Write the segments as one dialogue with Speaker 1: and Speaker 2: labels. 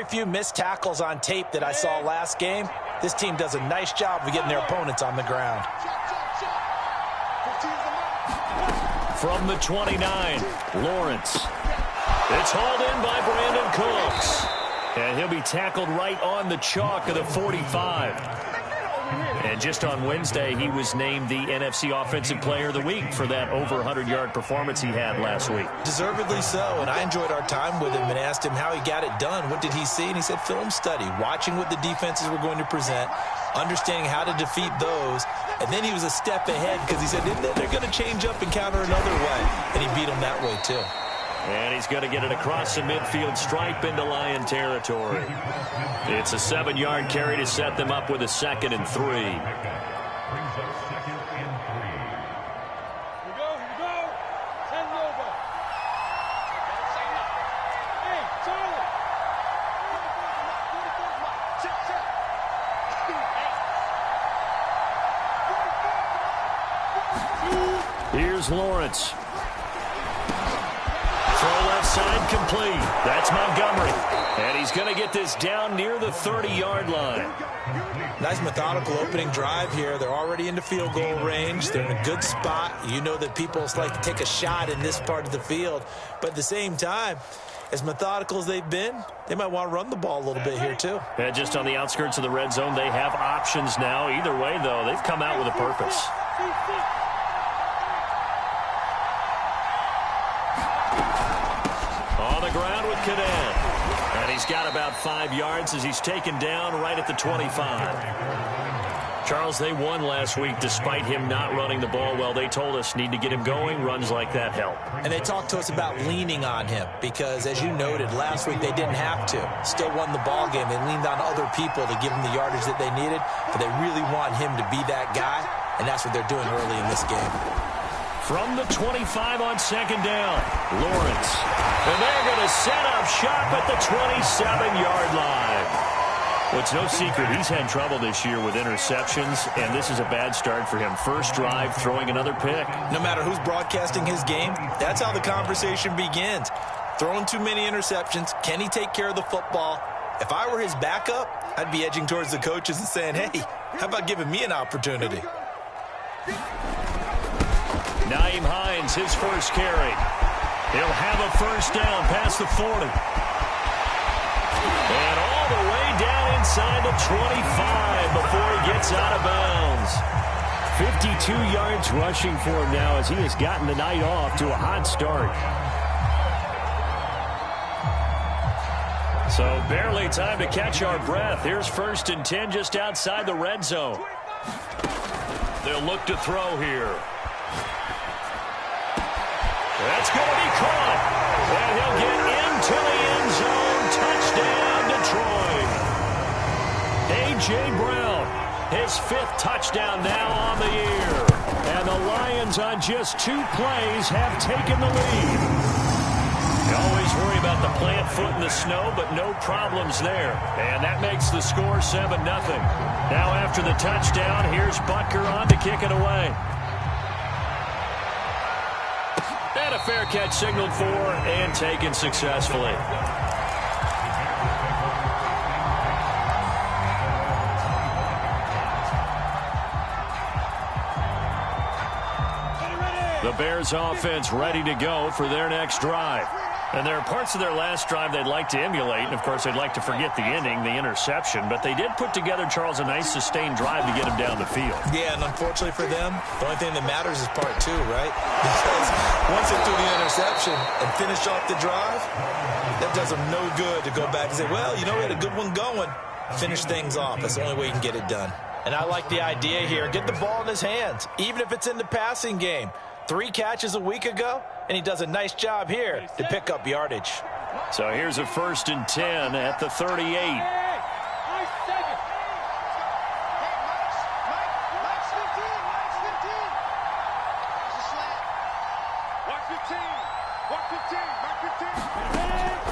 Speaker 1: very few missed tackles on tape that I saw last game. This team does a nice job of getting their opponents on the ground.
Speaker 2: From the 29, Lawrence. It's hauled in by Brandon Cooks. And he'll be tackled right on the chalk of the 45. And just on Wednesday, he was named the NFC Offensive Player of the Week for that over 100-yard performance he had last week.
Speaker 1: Deservedly so, and I enjoyed our time with him and asked him how he got it done. What did he see? And he said film study, watching what the defenses were going to present, understanding how to defeat those. And then he was a step ahead because he said they're going to change up and counter another way. And he beat them that way, too.
Speaker 2: And he's going to get it across the midfield stripe into Lion territory. It's a 7-yard carry to set them up with a 2nd and 3.
Speaker 3: Here we go. Send it over. Hey, Charlie.
Speaker 2: Here's Lawrence. Throw left side complete. That's Montgomery. And he's going to get this down near the 30-yard line.
Speaker 1: Nice methodical opening drive here. They're already into field goal range. They're in a good spot. You know that people like to take a shot in this part of the field. But at the same time, as methodical as they've been, they might want to run the ball a little bit here too.
Speaker 2: And just on the outskirts of the red zone, they have options now. Either way, though, they've come out with a purpose. Ground with Cadet. And he's got about 5 yards as he's taken down right at the 25. Charles, they won last week despite him not running the ball well. They told us need to get him going. Runs like that help.
Speaker 1: And they talked to us about leaning on him because, as you noted, last week they didn't have to. Still won the ball game. They leaned on other people to give him the yardage that they needed, but they really want him to be that guy, and that's what they're doing early in this game.
Speaker 2: From the 25 on 2nd down, Lawrence. And they're going to set up shop at the 27-yard line. Well, it's no secret he's had trouble this year with interceptions, and this is a bad start for him. First drive, throwing another pick.
Speaker 1: No matter who's broadcasting his game, that's how the conversation begins. Throwing too many interceptions. Can he take care of the football? If I were his backup, I'd be edging towards the coaches and saying, hey, how about giving me an opportunity?
Speaker 2: Nyheim Hines, his first carry. He'll have a first down past the 40. And all the way down inside the 25 before he gets out of bounds. 52 yards rushing for him now as he has gotten the night off to a hot start. So barely time to catch our breath. Here's 1st and 10 just outside the red zone. They'll look to throw here. That's going to be caught. And he'll get into the end zone. Touchdown, Detroit. A.J. Brown, his 5th touchdown now on the year. And the Lions on just 2 plays have taken the lead. You always worry about the plant foot in the snow, but no problems there. And that makes the score 7-0. Now after the touchdown, here's Butker on to kick it away. And a fair catch signaled for and taken successfully. The Bears offense ready to go for their next drive. And there are parts of their last drive they'd like to emulate. And, of course, they'd like to forget the ending, the interception. But they did put together, Charles, a nice sustained drive to get him down the field.
Speaker 1: Yeah, and unfortunately for them, the only thing that matters is part 2, right? Because once they threw the interception and finished off the drive, that does them no good to go back and say, well, you know, we had a good one going. Finish things off. That's the only way you can get it done. And I like the idea here. Get the ball in his hands, even if it's in the passing game. 3 catches a week ago, and he does a nice job here to pick up yardage.
Speaker 2: So here's a 1st and 10 at the 38.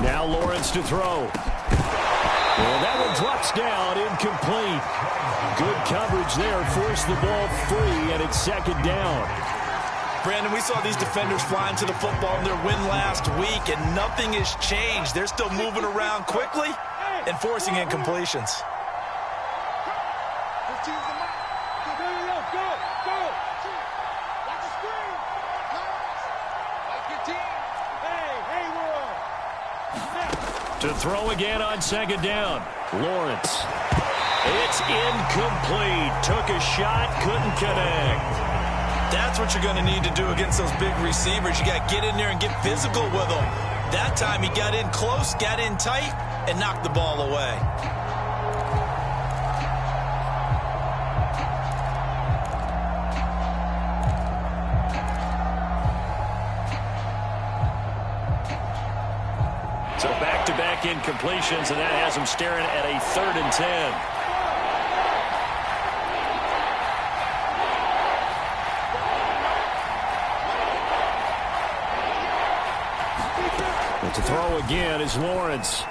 Speaker 2: Now Lawrence to throw. And that one drops down, incomplete. Good coverage there, forced the ball free, and it's 2nd down.
Speaker 1: Brandon, we saw these defenders flying to the football in their win last week, and nothing has changed. They're still moving around quickly, and forcing incompletions.
Speaker 2: To throw again on second down. Lawrence. It's incomplete. Took a shot, couldn't connect.
Speaker 1: That's what you're going to need to do against those big receivers. You got to get in there and get physical with them. That time he got in close, got in tight, and knocked the ball away.
Speaker 2: So back-to-back incompletions, and that has him staring at a 3rd and 10. But to throw again is Lawrence.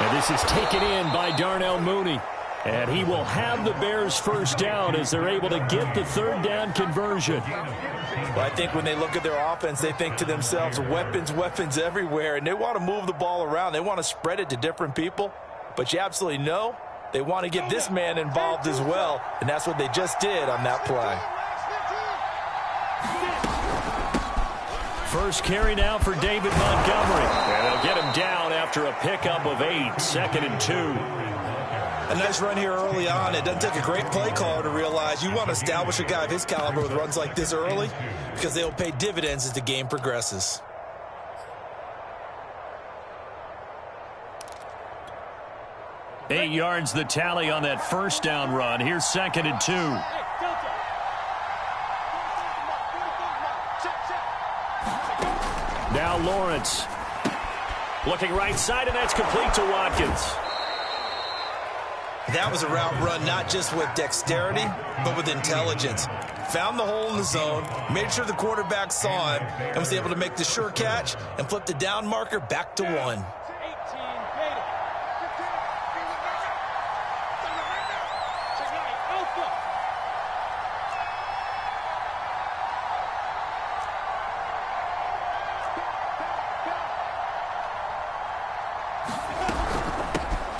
Speaker 2: And this is taken in by Darnell Mooney. And he will have the Bears first down as they're able to get the 3rd down conversion.
Speaker 1: Well, I think when they look at their offense, they think to themselves, weapons, weapons everywhere, and they want to move the ball around. They want to spread it to different people, but you absolutely know they want to get this man involved as well, and that's what they just did on that play.
Speaker 2: First carry now for David Montgomery. And they'll get him down after a pickup of 8, 2nd and 2.
Speaker 1: A nice run here early on. It doesn't take a great play caller to realize you want to establish a guy of his caliber with runs like this early because they will pay dividends as the game progresses.
Speaker 2: Eight yards the tally on that first down run. Here's 2nd and 2. Now Lawrence. Looking right side, and that's complete to Watkins.
Speaker 1: That was a route run not just with dexterity, but with intelligence. Found the hole in the zone, made sure the quarterback saw him, and was able to make the sure catch and flip the down marker back to 1.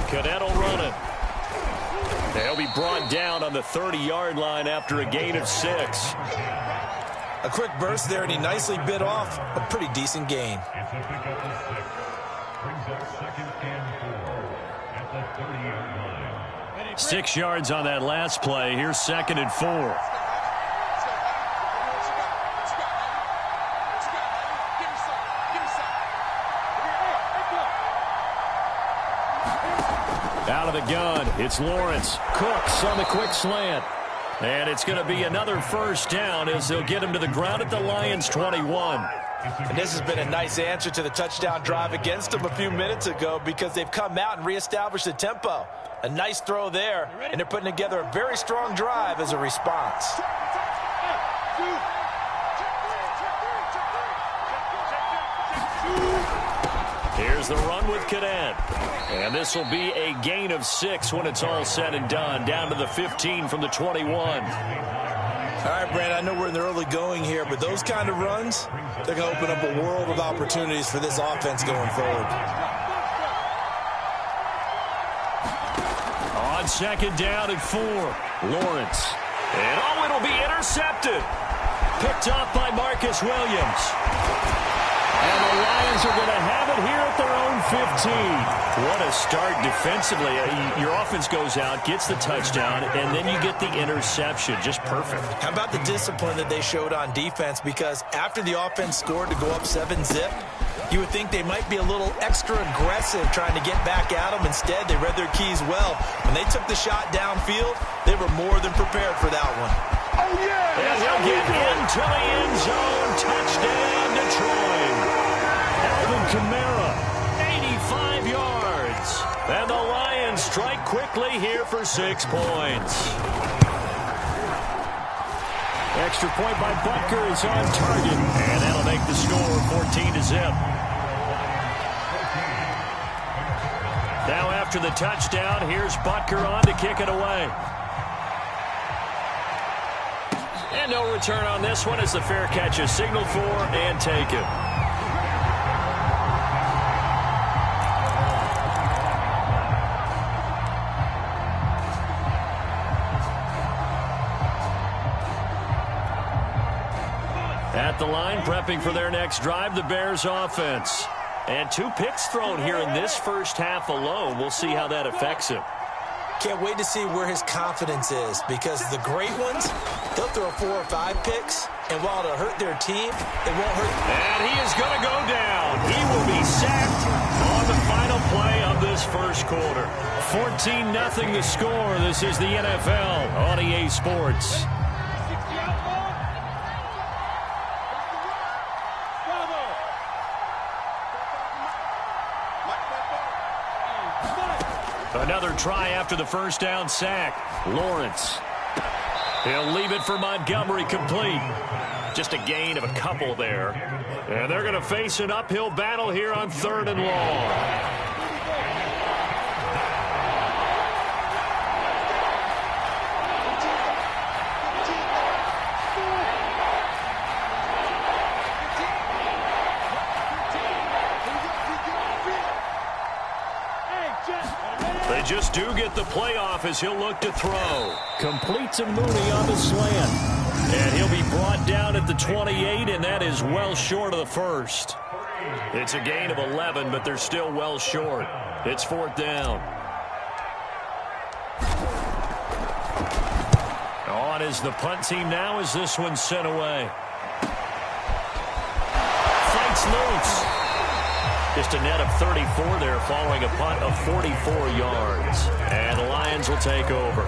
Speaker 2: Cadet will run it. They'll be brought down on the 30-yard line after a gain of 6.
Speaker 1: A quick burst there, and he nicely bit off a pretty decent gain.
Speaker 2: 6 yards on that last play. Here's 2nd and 4. Out of the gun, it's Lawrence. Cooks on the quick slant. And it's going to be another first down as they'll get him to the ground at the Lions' 21.
Speaker 1: And this has been a nice answer to the touchdown drive against them a few minutes ago because they've come out and reestablished the tempo. A nice throw there, and they're putting together a very strong drive as a response.
Speaker 2: Here's the run with Cadet. And this will be a gain of 6 when it's all said and done. Down to the 15 from the 21.
Speaker 1: All right, Brand, I know we're in the early going here, but those kind of runs, they're going to open up a world of opportunities for this offense going forward.
Speaker 2: On 2nd down and 4, Lawrence. And it'll be intercepted. Picked off by Marcus Williams. And the Lions are going to have it here at their own 15. What a start defensively. Your offense goes out, gets the touchdown, and then you get the interception. Just perfect.
Speaker 1: How about the discipline that they showed on defense? Because after the offense scored to go up 7-zip, you would think they might be a little extra aggressive trying to get back at them. Instead, they read their keys well. When they took the shot downfield, they were more than prepared for that one.
Speaker 3: Oh, yeah!
Speaker 2: And he'll get into the end zone. Touchdown, Detroit. Alvin Kamara, 85 yards. And the Lions strike quickly here for 6 points. Extra point by Butker is on target. And that'll make the score 14-zip. Now after the touchdown, here's Butker on to kick it away. And no return on this one as the fair catch is signaled for and taken. the line, prepping for their next drive, the Bears offense. And 2 picks thrown here in this first half alone. We'll see how that affects him.
Speaker 1: Can't wait to see where his confidence is, because the great ones, they'll throw 4 or 5 picks, and while it'll hurt their team, it won't hurt.
Speaker 2: And he is going to go down. He will be sacked on the final play of this first quarter. 14-0 the score. This is the NFL on EA Sports. Another try after the first down sack. Lawrence. He'll leave it for Montgomery, complete. Just a gain of a couple there. And they're going to face an uphill battle here on 3rd and long. They just do get the playoff as he'll look to throw. Complete to Mooney on the slant. And he'll be brought down at the 28, and that is well short of the first. It's a gain of 11, but they're still well short. It's 4th down. On is the punt team now as this one's sent away. Fights loose. Just a net of 34 there following a punt of 44 yards. And the Lions will take over.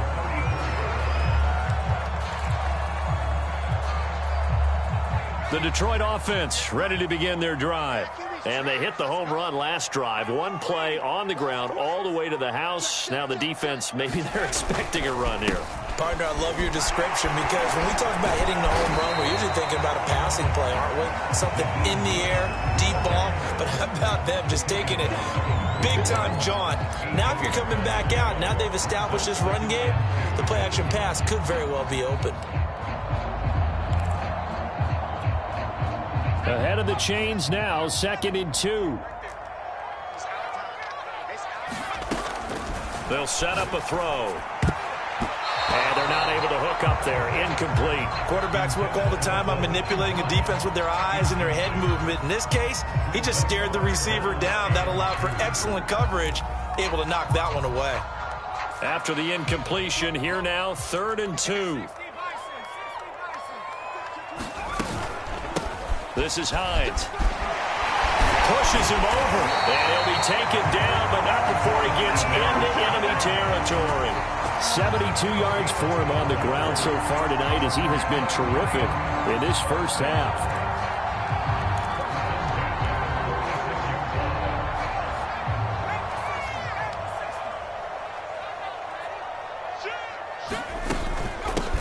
Speaker 2: The Detroit offense ready to begin their drive. And they hit the home run last drive. 1 play on the ground all the way to the house. Now the defense, maybe they're expecting a run here.
Speaker 1: Partner, I love your description, because when we talk about hitting the home run, we're usually thinking about a passing play, aren't we? Something in the air, deep ball. But how about them just taking it big-time jaunt? Now if you're coming back out, now they've established this run game, the play-action pass could very well be open.
Speaker 2: Ahead of the chains now, 2nd and 2. They'll set up a throw. And they're not able to hook up there. Incomplete.
Speaker 1: Quarterbacks work all the time on manipulating a defense with their eyes and their head movement. In this case, he just stared the receiver down. That allowed for excellent coverage, able to knock that one away.
Speaker 2: After the incompletion, here now, 3rd and 2. This is Hines. Pushes him over. And he'll be taken down, but not before he gets into enemy territory. 72 yards for him on the ground so far tonight, as he has been terrific in this first half.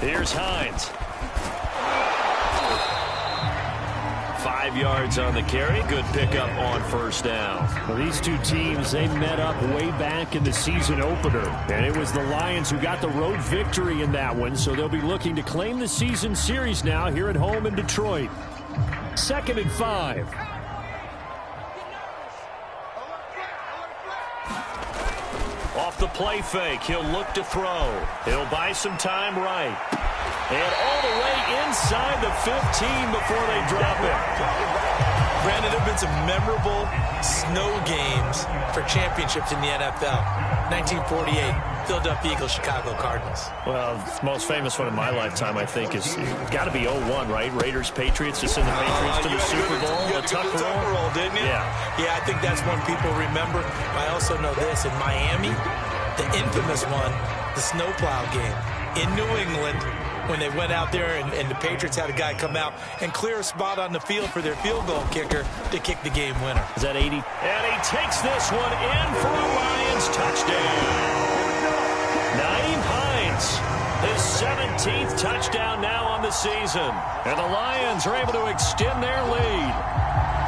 Speaker 2: Here's Hines. 5 yards on the carry. Good pickup on first down. Well, these two teams, they met up way back in the season opener. And it was the Lions who got the road victory in that one. So they'll be looking to claim the season series now here at home in Detroit. 2nd and 5. Off the play fake, he'll look to throw. He'll buy some time right. And all the way inside the 15 before they drop it.
Speaker 1: Brandon, there have been some memorable snow games for championships in the NFL. 1948, Philadelphia Eagles, Chicago Cardinals.
Speaker 2: Well, the most famous one in my lifetime, I think, is got to be 01, right? Raiders, Patriots, to send the Patriots to the Super Bowl.
Speaker 1: You had to go to the Tucker roll, didn't you? Yeah, I think that's one people remember. I also know this. In Miami, the infamous one, the snowplow game. In New England, when they went out there and the Patriots had a guy come out and clear a spot on the field for their field goal kicker to kick the game winner.
Speaker 2: Is that 80? And he takes this one in for a Lions touchdown. Nyheim Hines, his 17th touchdown now on the season. And the Lions are able to extend their lead.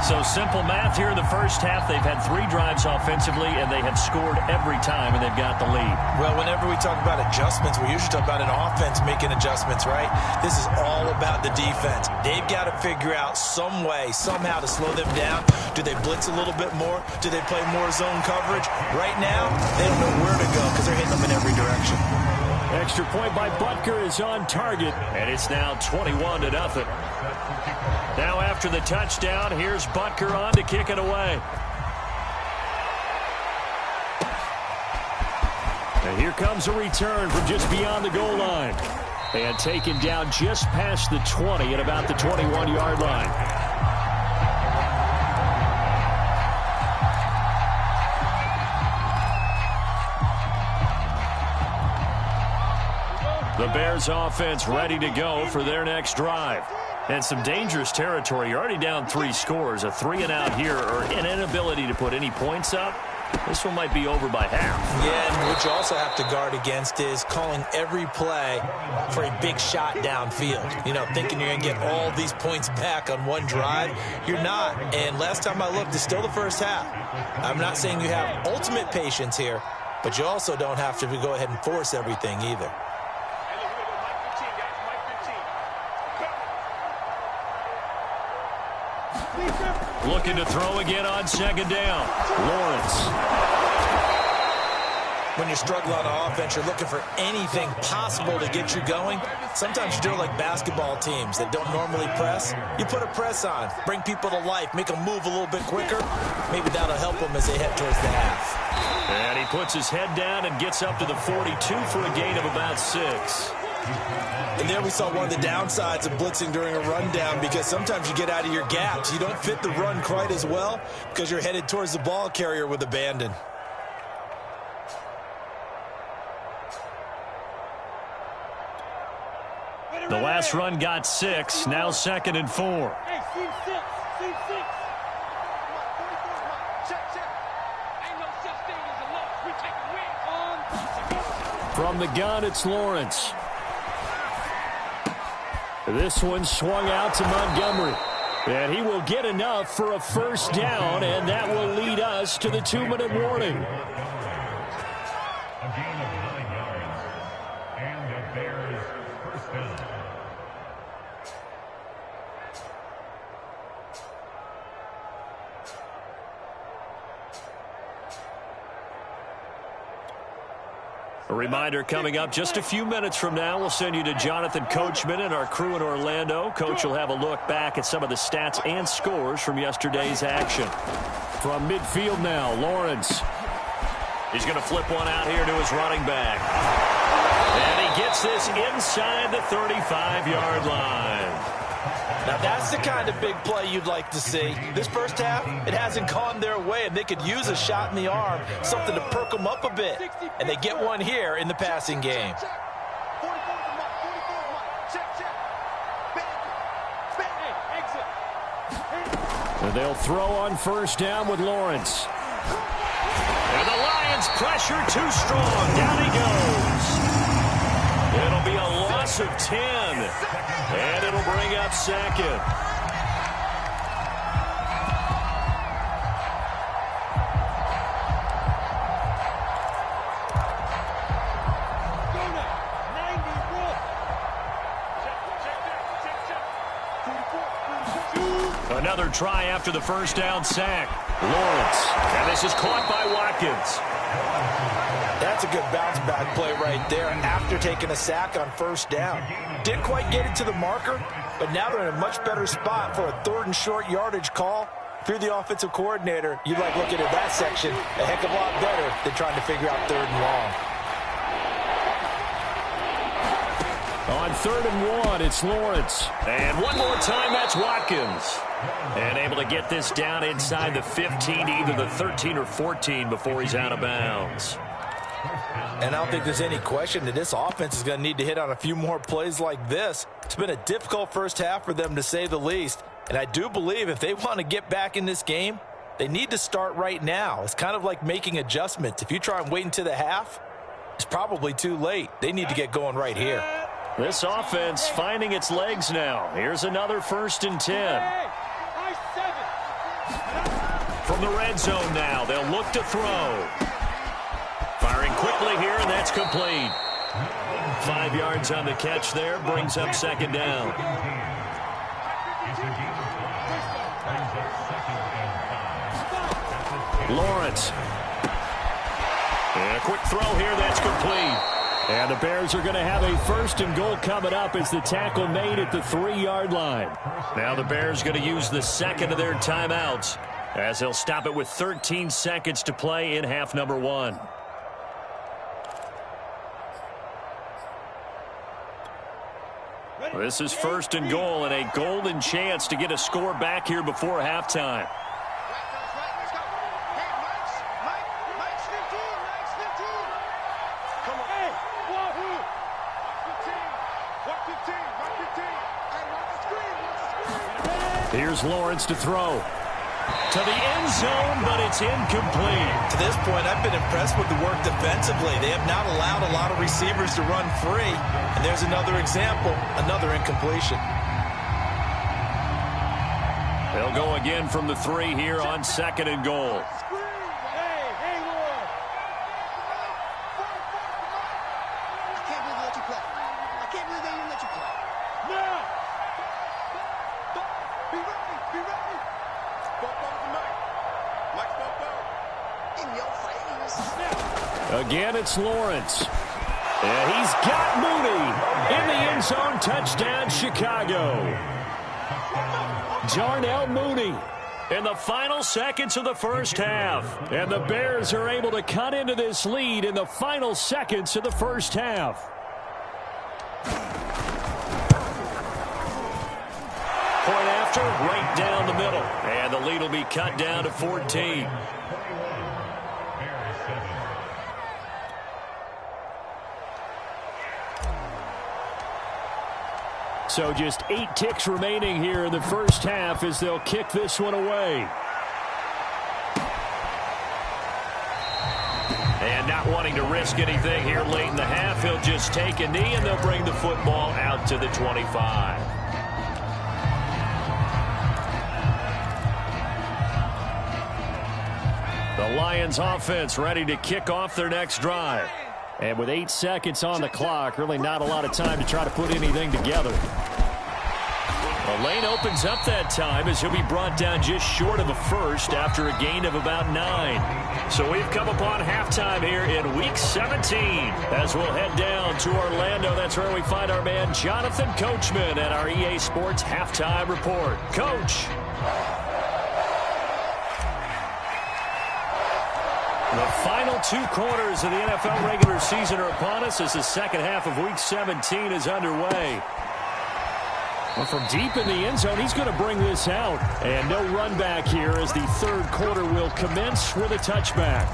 Speaker 2: So simple math here in the first half. They've had 3 drives offensively, and they have scored every time, and they've got the lead.
Speaker 1: Well, whenever we talk about adjustments, we usually talk about an offense making adjustments, right? This is all about the defense. They've got to figure out some way, somehow to slow them down. Do they blitz a little bit more? Do they play more zone coverage? Right now, they don't know where to go because they're hitting them in every direction.
Speaker 2: Extra point by Butker is on target, and it's now 21-0. Now after the touchdown, here's Butker on to kick it away. And here comes a return from just beyond the goal line. And taken down just past the 20 at about the 21-yard line. The Bears offense ready to go for their next drive. And some dangerous territory. You're already down 3 scores. A 3-and-out here or an inability to put any points up. This one might be over by half.
Speaker 1: Yeah, and what you also have to guard against is calling every play for a big shot downfield. You know, thinking you're going to get all these points back on one drive. You're not. And last time I looked, it's still the first half. I'm not saying you have ultimate patience here, but you also don't have to go ahead and force everything either.
Speaker 2: Looking to throw again on second down. Lawrence.
Speaker 1: When you're struggling on offense, you're looking for anything possible to get you going. Sometimes you do it like basketball teams that don't normally press. You put a press on, bring people to life, make them move a little bit quicker. Maybe that'll help them as they head towards the half.
Speaker 2: And he puts his head down and gets up to the 42 for a gain of about 6.
Speaker 1: And there we saw one of the downsides of blitzing during a rundown, because sometimes you get out of your gaps. You don't fit the run quite as well because you're headed towards the ball carrier with abandon.
Speaker 2: The last run got 6. Now 2nd and 4.
Speaker 3: Hey, seam 6. Seam 6. Ain't no such thing as a loss. We take a win.
Speaker 2: From the gun, it's Lawrence. This one swung out to Montgomery. And he will get enough for a first down, and that will lead us to the 2-minute warning.
Speaker 4: A gain of 9 yards. And the Bears first down.
Speaker 2: A reminder coming up just a few minutes from now. We'll send you to Jonathan Coachman and our crew in Orlando. Coach will have a look back at some of the stats and scores from yesterday's action. From midfield now, Lawrence. He's going to flip one out here to his running back. And he gets this inside the 35-yard line.
Speaker 1: Now, that's the kind of big play you'd like to see. This first half, it hasn't gone their way, and they could use a shot in the arm, something to perk them up a bit. And they get one here in the passing game.
Speaker 2: And they'll throw on first down with Lawrence. And the Lions pressure too strong. Down he goes. It'll be a loss of 10. And it'll bring up 2nd. Another try after the first down sack. Lawrence. And this is caught by Watkins.
Speaker 1: That's a good bounce-back play right there after taking a sack on first down. Didn't quite get it to the marker, but now they're in a much better spot for a 3rd and short yardage call. If you're the offensive coordinator, you like looking at that section a heck of a lot better than trying to figure out 3rd and long.
Speaker 2: On 3rd and 1, it's Lawrence. And one more time, that's Watkins. And able to get this down inside the 15, either the 13 or 14 before he's out of bounds.
Speaker 1: And I don't think there's any question that this offense is going to need to hit on a few more plays like this. It's been a difficult first half for them, to say the least. And I do believe if they want to get back in this game, they need to start right now. It's kind of like making adjustments. If you try and wait until the half, it's probably too late. They need to get going right here.
Speaker 2: This offense finding its legs now. Here's another 1st and 10. From the red zone now, they'll look to throw. Firing quickly here, and that's complete. 5 yards on the catch there, brings up 2nd down. Lawrence. And a quick throw here, that's complete. And the Bears are going to have a 1st and goal coming up as the tackle made at the 3-yard line. Now the Bears going to use the second of their timeouts as they'll stop it with 13 seconds to play in half number 1. This is 1st and goal and a golden chance to get a score back here before halftime. Here's Lawrence to throw. To the end zone, but it's incomplete.
Speaker 1: To this point, I've been impressed with the work defensively. They have not allowed a lot of receivers to run free. And there's another example, another incompletion.
Speaker 2: They'll go again from the 3 here on 2nd and goal. Again, it's Lawrence. And he's got Mooney in the end zone. Touchdown, Chicago. Darnell Mooney in the final seconds of the first half. And the Bears are able to cut into this lead in the final seconds of the first half. Point after, right down the middle. And the lead will be cut down to 14. So just 8 ticks remaining here in the first half as they'll kick this one away. And not wanting to risk anything here late in the half, he'll just take a knee and they'll bring the football out to the 25. The Lions offense ready to kick off their next drive. And with 8 seconds on the clock, really not a lot of time to try to put anything together. The lane opens up that time as he'll be brought down just short of a first after a gain of about 9. So we've come upon halftime here in Week 17 as we'll head down to Orlando. That's where we find our man Jonathan Coachman at our EA Sports Halftime Report. Coach. The final 2 quarters of the NFL regular season are upon us as the second half of Week 17 is underway. Well, from deep in the end zone, he's going to bring this out. And no run back here as the 3rd quarter will commence with a touchback.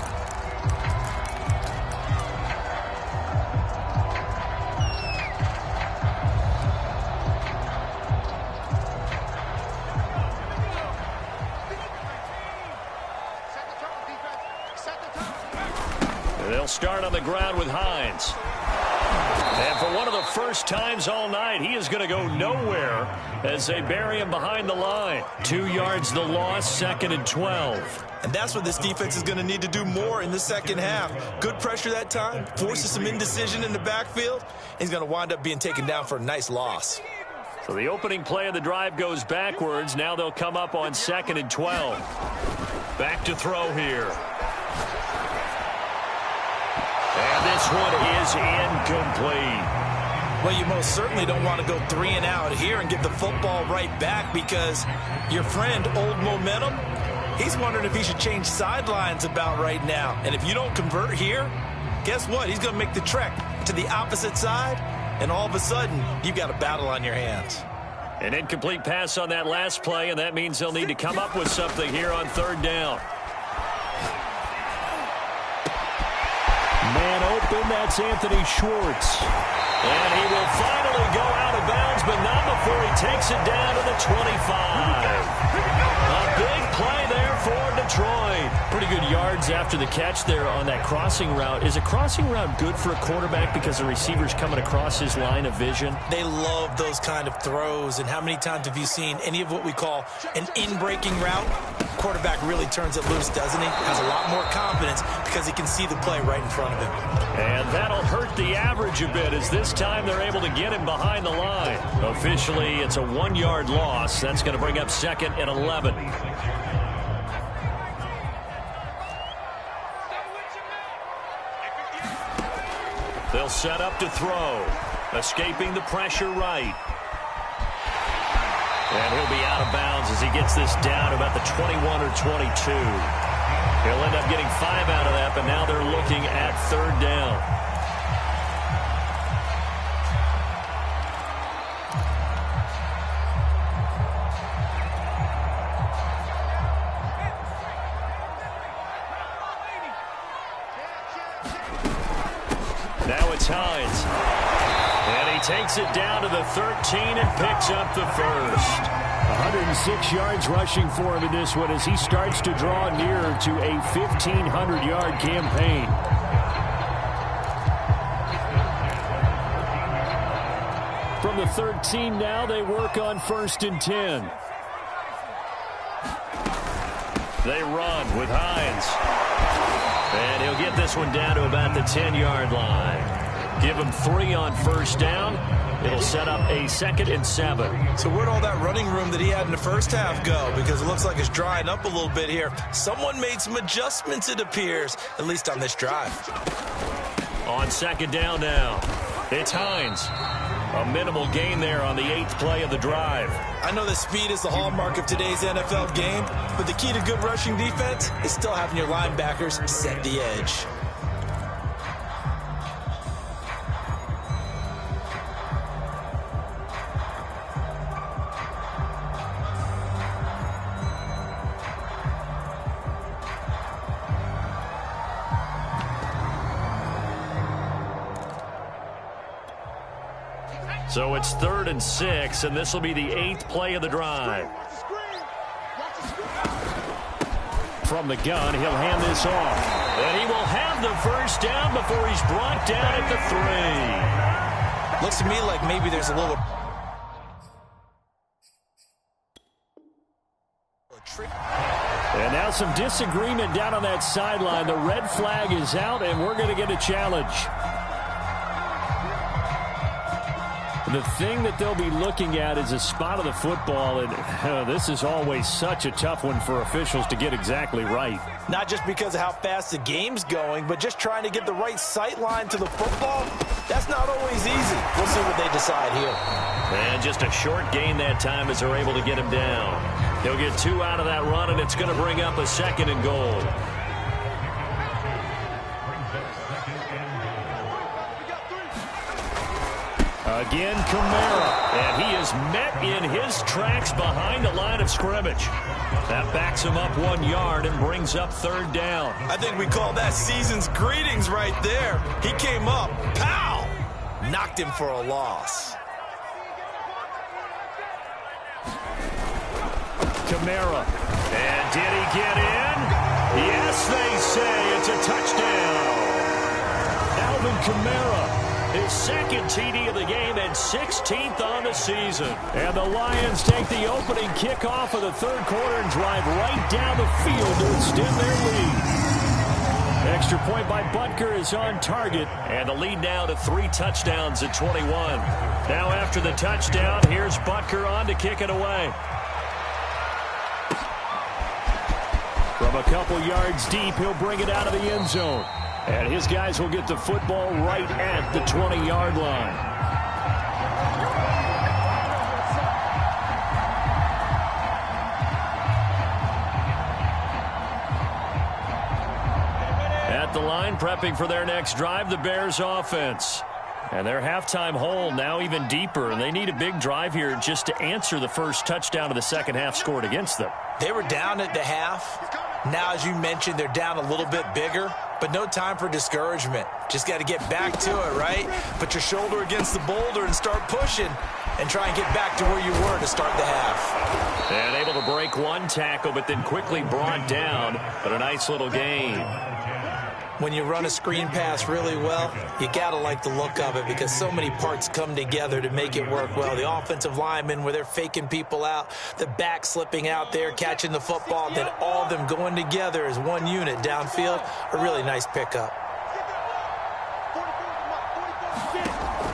Speaker 2: They'll start on the ground with Hines. And for one of the first times all night, he is going to go nowhere as they bury him behind the line. 2 yards the loss, 2nd and 12.
Speaker 1: And that's what this defense is going to need to do more in the second half. Good pressure that time, forces some indecision in the backfield. He's going to wind up being taken down for a nice loss.
Speaker 2: So the opening play of the drive goes backwards. Now they'll come up on 2nd and 12. Back to throw here. And this one is incomplete.
Speaker 1: Well, you most certainly don't want to go 3 and out here and give the football right back because your friend, Old Momentum, he's wondering if he should change sidelines about right now. And if you don't convert here, guess what? He's going to make the trek to the opposite side, and all of a sudden, you've got a battle on your hands.
Speaker 2: An incomplete pass on that last play, and that means they'll need to come up with something here on 3rd down. Man open, that's Anthony Schwartz. And he will finally go out of bounds, but not before he takes it down to the 25. A big play there for Detroit. Pretty good yards after the catch there on that crossing route. Is a crossing route good for a quarterback because the receiver's coming across his line of vision?
Speaker 1: They love those kind of throws. And how many times have you seen any of what we call an in-breaking route? Quarterback really turns it loose, doesn't he? Has a lot more confidence because he can see the play right in front of him.
Speaker 2: And that'll hurt the average a bit as this time they're able to get him behind the line. Officially, it's a 1-yard loss. That's going to bring up 2nd and 11. They'll set up to throw. Escaping the pressure right. And he'll be out of bounds as he gets this down about the 21 or 22. He'll end up getting 5 out of that, but now they're looking at 3rd down. Now it's Hines. And he takes it down to the 13 and picks up the first.
Speaker 3: 106 yards rushing for him in this one as he starts to draw nearer to a 1,500-yard campaign. From the 13 now, they work on 1st and 10.
Speaker 2: They run with Hines. And he'll get this one down to about the 10-yard line. Give him 3 on 1st down. It'll set up a 2nd and 7.
Speaker 1: So where'd all that running room that he had in the first half go? Because it looks like it's drying up a little bit here. Someone made some adjustments, it appears, at least on this drive.
Speaker 2: On 2nd down now, it's Hines. A minimal gain there on the 8th play of the drive.
Speaker 1: I know that speed is the hallmark of today's NFL game, but the key to good rushing defense is still having your linebackers set the edge.
Speaker 2: So it's 3rd and 6, and this will be the 8th play of the drive.
Speaker 3: From the gun, he'll hand this off.
Speaker 2: And he will have the first down before he's brought down at the 3.
Speaker 1: Looks to me like maybe there's a little...
Speaker 3: And now some disagreement down on that sideline. The red flag is out, and we're going to get a challenge. The thing that they'll be looking at is a spot of the football, and this is always such a tough one for officials to get exactly right.
Speaker 1: Not just because of how fast the game's going, but just trying to get the right sight line to the football. That's not always easy. We'll see what they decide here.
Speaker 2: And just a short gain that time as they're able to get him down. He'll get 2 out of that run, and it's going to bring up a 2nd and goal.
Speaker 3: Again, Kamara.
Speaker 2: And he is met in his tracks behind the line of scrimmage. That backs him up 1 yard and brings up 3rd down.
Speaker 1: I think we call that season's greetings right there. He came up, pow! Knocked him for a loss.
Speaker 3: Kamara.
Speaker 2: And did he get in? Yes, they say it's a touchdown.
Speaker 3: Alvin Kamara.
Speaker 2: His 2nd TD of the game and 16th on the season.
Speaker 3: And the Lions take the opening kickoff of the 3rd quarter and drive right down the field to extend their lead. Extra point by Butker is on target.
Speaker 2: And the lead now to 3 touchdowns at 21. Now after the touchdown, here's Butker on to kick it away.
Speaker 3: From a couple yards deep, he'll bring it out of the end zone. And his guys will get the football right at the 20-yard line.
Speaker 2: At the line, prepping for their next drive, the Bears offense. And their halftime hole now even deeper, and they need a big drive here just to answer the first touchdown of the second half scored against them.
Speaker 1: They were down at the half. Now, as you mentioned, they're down a little bit bigger, but no time for discouragement. Just got to get back to it, right? Put your shoulder against the boulder and start pushing and try and get back to where you were to start the half.
Speaker 2: And able to break 1 tackle, but then quickly brought down, but a nice little gain.
Speaker 1: When you run a screen pass really well, you got to like the look of it because so many parts come together to make it work well. The offensive linemen, where they're faking people out, the back slipping out there, catching the football, then all of them going together as one unit downfield, a really nice pickup.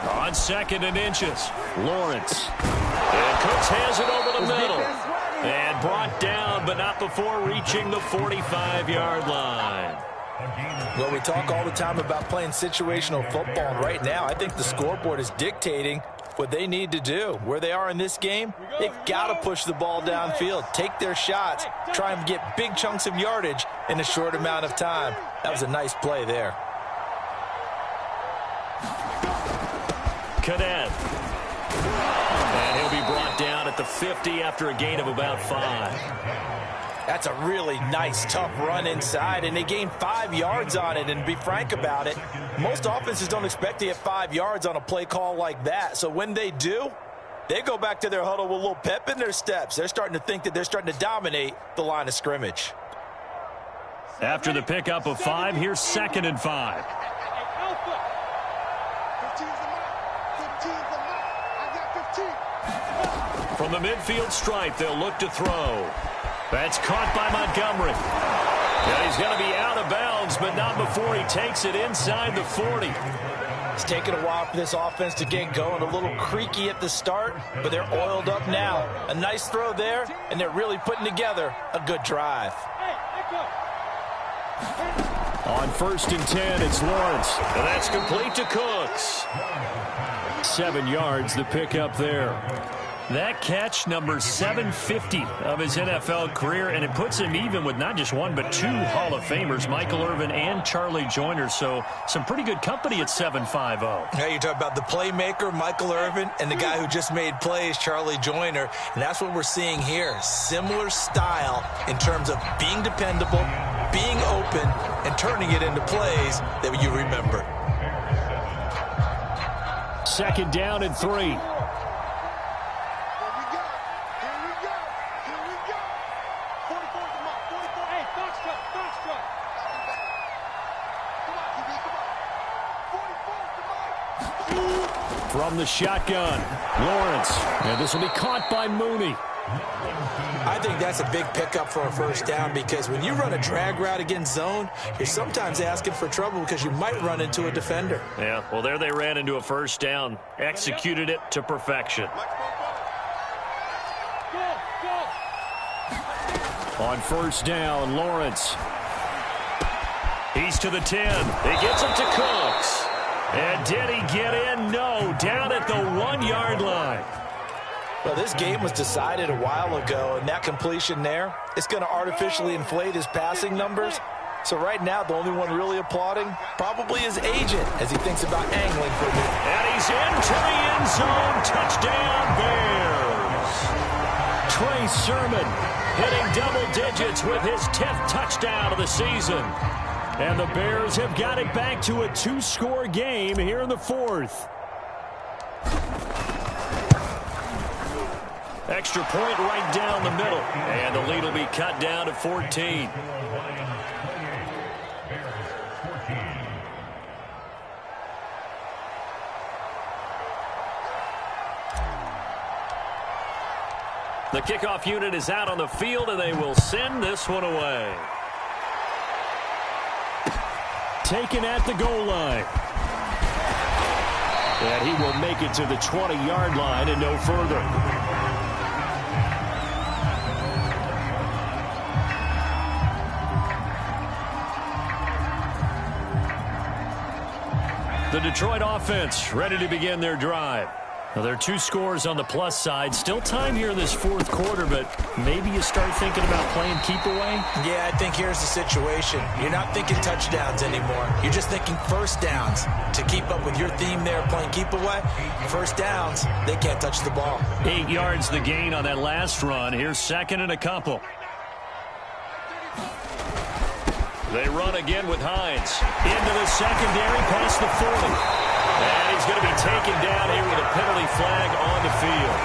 Speaker 2: On 2nd and inches, Lawrence. And Cooks has it over the middle. And brought down, but not before reaching the 45-yard line.
Speaker 1: Well, we talk all the time about playing situational football, and right now I think the scoreboard is dictating what they need to do. Where they are in this game, they've got to push the ball downfield, take their shots, try and get big chunks of yardage in a short amount of time. That was a nice play there.
Speaker 2: Cadet. And he'll be brought down at the 50 after a gain of about 5.
Speaker 1: That's a really nice, tough run inside, and they gained 5 yards on it. And to be frank about it, most offenses don't expect to get 5 yards on a play call like that. So when they do, they go back to their huddle with a little pep in their steps. They're starting to think that they're starting to dominate the line of scrimmage.
Speaker 2: After the pickup of 5, here's 2nd and 5. From the midfield stripe, they'll look to throw. That's caught by Montgomery. Yeah, he's going to be out of bounds, but not before he takes it inside the 40.
Speaker 1: It's taken a while for this offense to get going. A little creaky at the start, but they're oiled up now. A nice throw there, and they're really putting together a good drive.
Speaker 2: On 1st and 10, it's Lawrence. And that's complete to Cooks. 7 yards, the pickup there. That catch, number 750 of his NFL career, and it puts him even with not just one but 2 Hall of Famers, Michael Irvin and Charlie Joyner. So some pretty good company at 7.50.
Speaker 1: Yeah, you talk about the playmaker, Michael Irvin, and the guy who just made plays, Charlie Joyner. And that's what we're seeing here. Similar style in terms of being dependable, being open, and turning it into plays that you remember.
Speaker 2: 2nd down and 3. From the shotgun, Lawrence. And this will be caught by Mooney.
Speaker 1: I think that's a big pickup for a 1st down, because when you run a drag route against zone, you're sometimes asking for trouble because you might run into a defender.
Speaker 2: Yeah, well, there they ran into a 1st down. Executed it to perfection. On 1st down, Lawrence. He's to the 10. He gets it to Cooks. And did he get in? No, down at the 1-yard line.
Speaker 1: Well, this game was decided a while ago, and that completion there, it's going to artificially inflate his passing numbers. So right now, the only one really applauding probably his agent as he thinks about angling for me.
Speaker 2: And he's into the end zone. Touchdown, Bears. Trey Sermon hitting double digits with his 10th touchdown of the season. And the Bears have got it back to a 2-score game here in the 4th. Extra point right down the middle. And the lead will be cut down to 14. The kickoff unit is out on the field, and they will send this one away. Taken at the goal line. And he will make it to the 20-yard line and no further. The Detroit offense ready to begin their drive. Now, there are 2 scores on the plus side. Still time here in this 4th quarter, but maybe you start thinking about playing keep away?
Speaker 1: Yeah, I think here's the situation. You're not thinking touchdowns anymore. You're just thinking 1st downs. To keep up with your theme there, playing keep away, 1st downs, they can't touch the ball.
Speaker 2: 8 yards the gain on that last run. Here's 2nd and a couple. They run again with Hines. Into the secondary, past the 40. And he's going to be taken down here with a penalty flag on the field.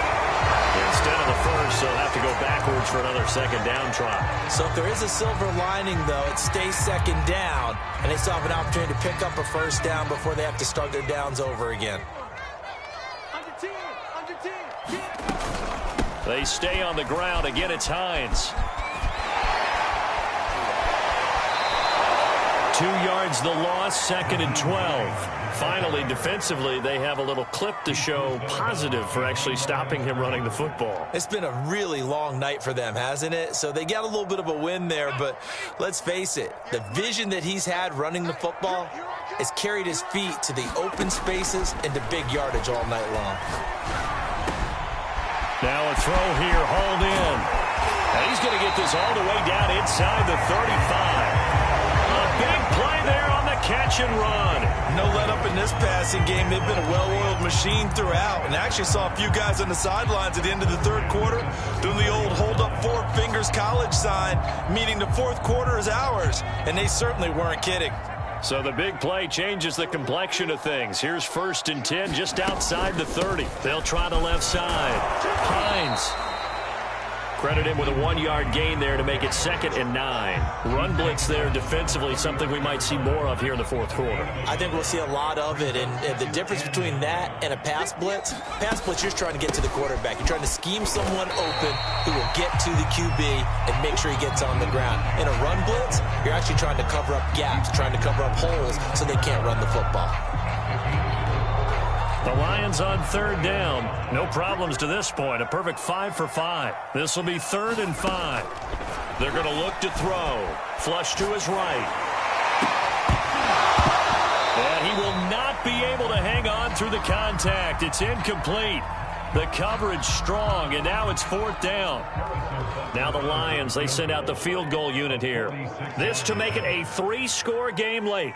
Speaker 2: Instead of the 1st, they'll have to go backwards for another 2nd down try.
Speaker 1: So if there is a silver lining, though, it stays 2nd down, and they still have an opportunity to pick up a 1st down before they have to start their downs over again.
Speaker 2: They stay on the ground. Again, it's Hines. 2 2 yards the loss, 2nd and 12. Finally, defensively, they have a little clip to show positive for actually stopping him running the football.
Speaker 1: It's been a really long night for them, hasn't it? So they got a little bit of a win there, but let's face it, the vision that he's had running the football has carried his feet to the open spaces and to big yardage all night long.
Speaker 2: Now a throw here, hauled in. And he's going to get this all the way down inside the 35. A big play there on the catch and run.
Speaker 1: No let up in this passing game. They've been a well-oiled machine throughout. And I actually saw a few guys on the sidelines at the end of the third quarter doing the old hold up 4 fingers college sign, meaning the fourth quarter is ours. And they certainly weren't kidding.
Speaker 2: So the big play changes the complexion of things. Here's 1st and 10 just outside the 30. They'll try the left side. Hines. Credit him with a 1-yard gain there to make it 2nd and 9. Run blitz there defensively, something we might see more of here in the fourth quarter.
Speaker 1: I think we'll see a lot of it, and the difference between that and a pass blitz, you're just trying to get to the quarterback. You're trying to scheme someone open who will get to the QB and make sure he gets on the ground. In a run blitz, you're actually trying to cover up gaps, trying to cover up holes so they can't run the football.
Speaker 2: The Lions on 3rd down. No problems to this point. A perfect 5 for 5. This will be 3rd and 5. They're going to look to throw. Flush to his right. And he will not be able to hang on through the contact. It's incomplete. The coverage strong, and now it's 4th down. Now the Lions, they send out the field goal unit here. This to make it a 3-score game late.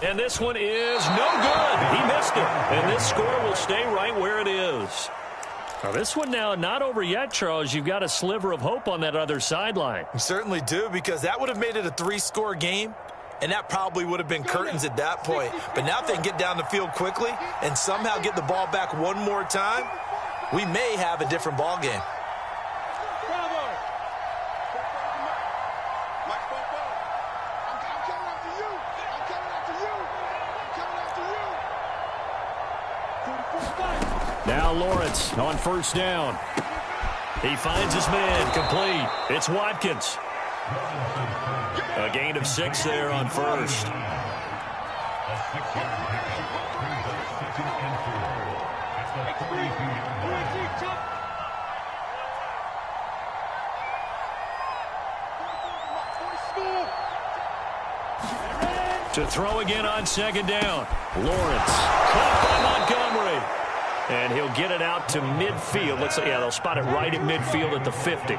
Speaker 2: And this one is no good. He missed it. And this score will stay right where it is. Now this one now not over yet, Charles. You've got a sliver of hope on that other sideline.
Speaker 1: You certainly do, because that would have made it a 3-score game, and that probably would have been curtains at that point. But now if they can get down the field quickly and somehow get the ball back one more time, we may have a different ball game.
Speaker 2: Now Lawrence on 1st down. He finds his man, complete. It's Watkins. A gain of 6 there on 1st. To throw again on 2nd down. Lawrence caught by Montgomery. And he'll get it out to midfield. Looks like, yeah, they'll spot it right at midfield at the 50.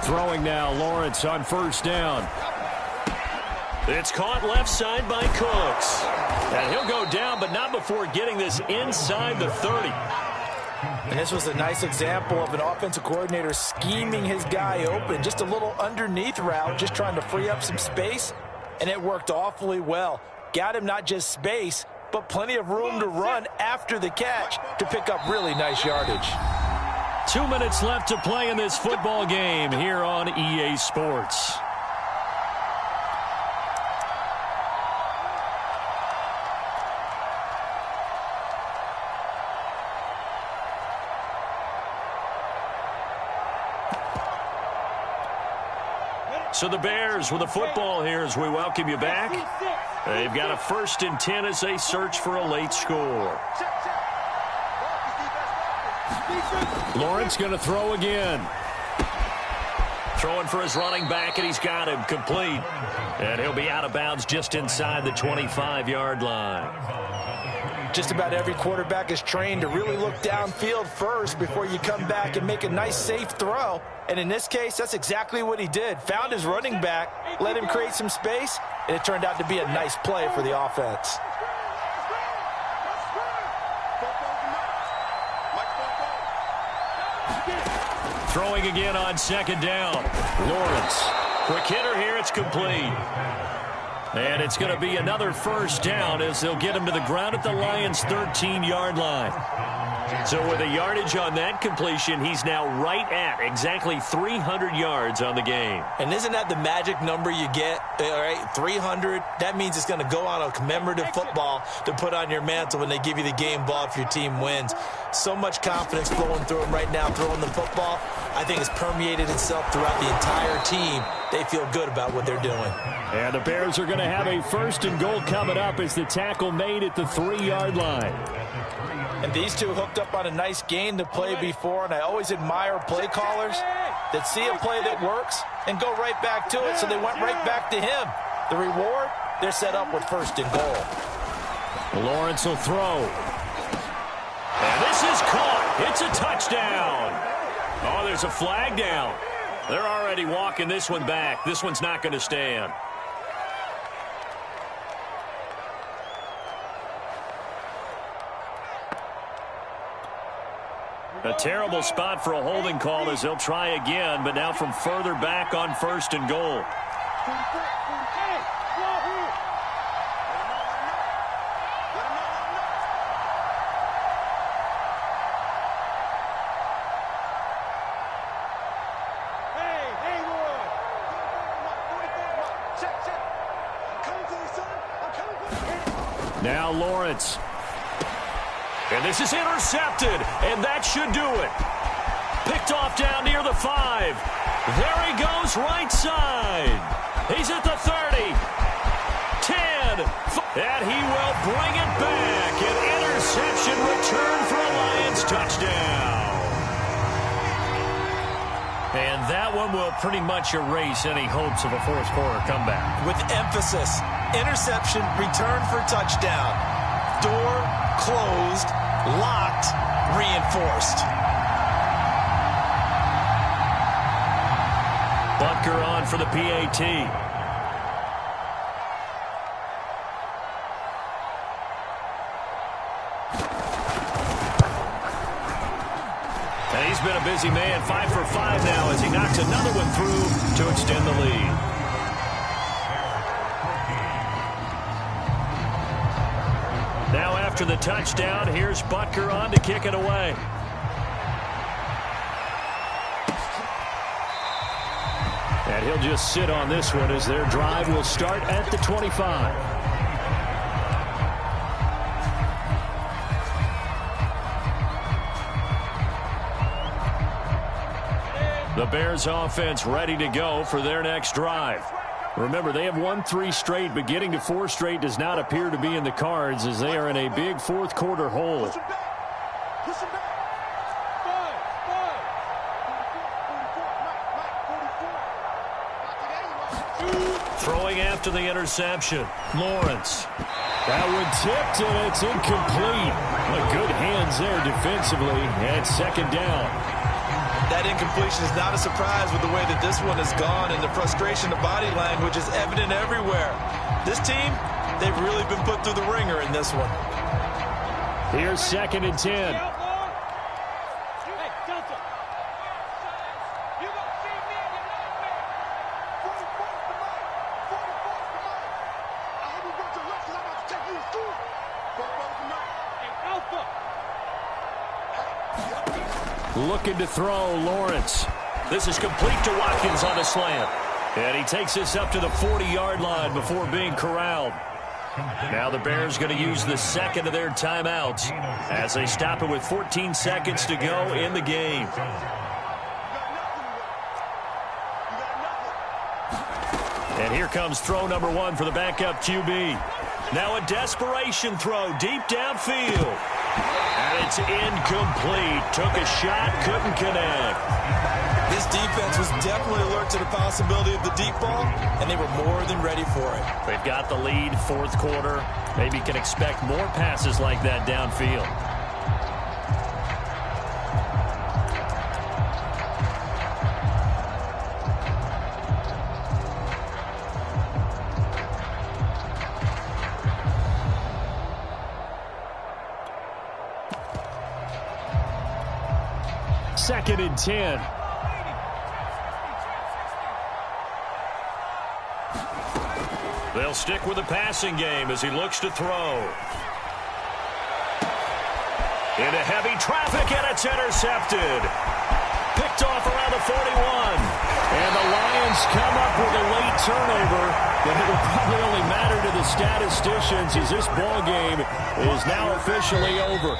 Speaker 2: Throwing now, Lawrence on 1st down. It's caught left side by Cooks. And he'll go down, but not before getting this inside the 30.
Speaker 1: And this was a nice example of an offensive coordinator scheming his guy open. Just a little underneath route, just trying to free up some space. And it worked awfully well. Got him not just space, but plenty of room to run after the catch to pick up really nice yardage.
Speaker 2: 2 minutes left to play in this football game here on EA Sports. So the Bears with the football here as we welcome you back. They've got a 1st and 10 as they search for a late score. Lawrence going to throw again. Throwing for his running back, and he's got him complete. And he'll be out of bounds just inside the 25-yard line.
Speaker 1: Just about every quarterback is trained to really look downfield first before you come back and make a nice, safe throw. And in this case, that's exactly what he did. Found his running back, let him create some space, and it turned out to be a nice play for the offense.
Speaker 2: Throwing again on 2nd down. Lawrence. Quick hitter here. It's complete. And it's going to be another 1st down as they'll get him to the ground at the Lions' 13-yard line. So with a yardage on that completion, he's now right at exactly 300 yards on the game.
Speaker 1: And isn't that the magic number you get? All right, 300. That means it's going to go on a commemorative football to put on your mantle when they give you the game ball if your team wins. So much confidence flowing through him right now, throwing the football. I think it's permeated itself throughout the entire team. They feel good about what they're doing.
Speaker 2: And the Bears are going to have a 1st and goal coming up as the tackle made at the 3-yard line.
Speaker 1: And these two hooked up on a nice gain to play before, and I always admire play callers that see a play that works and go right back to it, so they went right back to him. The reward, they're set up with 1st and goal.
Speaker 2: Lawrence will throw. And this is caught. It's a touchdown. Oh, there's a flag down. They're already walking this one back. This one's not going to stand. A terrible spot for a holding call as they'll try again, but now from further back on 1st and goal. Now Lawrence. And this is intercepted, and that should do it. Picked off down near the 5. There he goes, right side. He's at the 30. 10. And he will bring it back. An interception return for a Lions touchdown. And that one will pretty much erase any hopes of a fourth quarter comeback.
Speaker 1: With emphasis, interception, return for touchdown. Door closed, locked, reinforced.
Speaker 2: Butker on for the PAT. And he's been a busy man, 5 for 5 now as he knocks another one through to extend the lead. Now after the touchdown, here's Butker on to kick it away. And he'll just sit on this one as their drive will start at the 25. The Bears offense ready to go for their next drive. Remember, they have won 3 straight, but getting to 4 straight does not appear to be in the cards as they are in a big fourth quarter hole. Throwing after the interception, Lawrence. That one tipped, and it's incomplete. Well, good hands there defensively, and 2nd down.
Speaker 1: That incompletion is not a surprise with the way that this one has gone, and the frustration of body language is evident everywhere. This team, they've really been put through the ringer in this one.
Speaker 2: Here's 2nd and 10. Looking to throw, Lawrence. This is complete to Watkins on a slant. And he takes this up to the 40-yard line before being corralled. Now the Bears going to use the 2nd of their timeouts as they stop it with 14 seconds to go in the game. And here comes throw number 1 for the backup QB. Now a desperation throw deep downfield. And it's incomplete. Took a shot, couldn't connect.
Speaker 1: This defense was definitely alert to the possibility of the deep ball, and they were more than ready for it.
Speaker 2: They've got the lead, 4th quarter. Maybe can expect more passes like that downfield. Second and 10. They'll stick with the passing game as he looks to throw. Into heavy traffic, and it's intercepted. Picked off around the 41. And the Lions come up with a late turnover, but it will probably only matter to the statisticians as this ball game is now officially over.